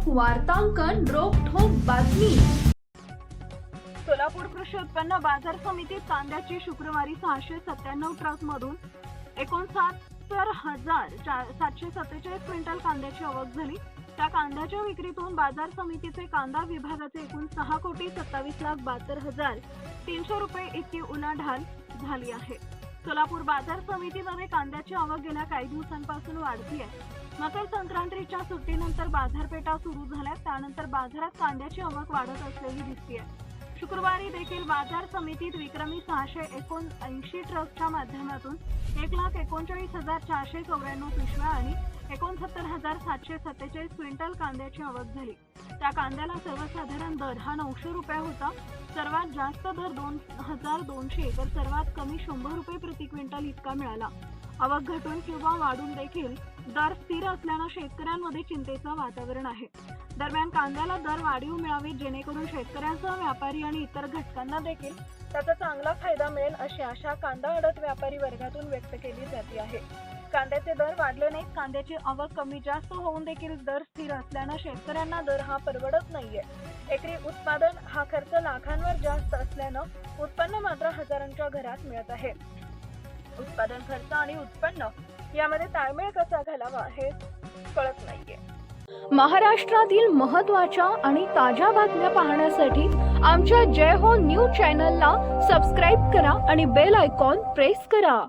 वार्तांकन रोखठोक बातमी। सोलापूर कृषी उत्पन्न बाजार समितीत कांद्याची शुक्रवारी 697 ट्रकमधून 69,747 क्विंटल कांद्याची आवक झाली। त्या कांद्याच्या विक्रीतून बाजार समितीचे कांदा विभागाचे एकूण 6,27,72,300 रुपये इतकी उलाढाल झाली आहे। सोलापूर बाजार समितीमध्ये कांद्याची आवक गेल्या काही दिवसांपासून वाढती आहे। मकर संक्रांतीच्या सुट्टीनंतर बाजारपेठा सुरू झाल्या, त्यानंतर बाजारात कांद्याची आवक वाढत असलेली दिसते आहे। शुक्रवारी देखील बाजार समितीत विक्रमी 679 ट्रकच्या माध्यमातून 1,39,494 पिशव्या आणि 69,747 क्विंटल कांद्याची आवक झाली। त्या कांद्याला सर्वसाधारण दर हा 900 रुपये होता। सर्वात जास्त दर 2,200 तर सर्वात कमी 100 रुपये प्रति क्विंटल इतका मिळाला। आवक घटून किंवा वाढून देखील दर स्थिर असल्याने शेतकऱ्यांमध्ये चिंतेचं वातावरण आहे। दरम्यान कांद्याला दर वाढीव मिळावे जेणेकरून शेतकऱ्यांसह व्यापारी आणि इतर घटकांना देखील त्याचा चांगला फायदा मिळेल अशी आशा कांदा आडत व्यापारी वर्गातून व्यक्त केली जाते आहे। कांद्याचे दर वाढले नाहीत, कांद्याची आवक कमी जास्त होऊन देखील दर स्थिर असल्याने शेतकऱ्यांना दर हा परवडत नाहीये। एकरी उत्पादन हा खर्च लाखांवर जास्त असल्याने उत्पन्न मात्र हजारांच्या घरात मिळत आहे। उत्पादन खर्च आणि उत्पन्न यामध्ये ताळमेळ कसा घालावा हे कळत नाहीये। महाराष्ट्रातील महत्त्वाच्या आणि ताज्या बातम्या पाहण्यासाठी आमच्या जय हो न्यूज चॅनलला सबस्क्राईब करा आणि बेल आयकॉन प्रेस करा।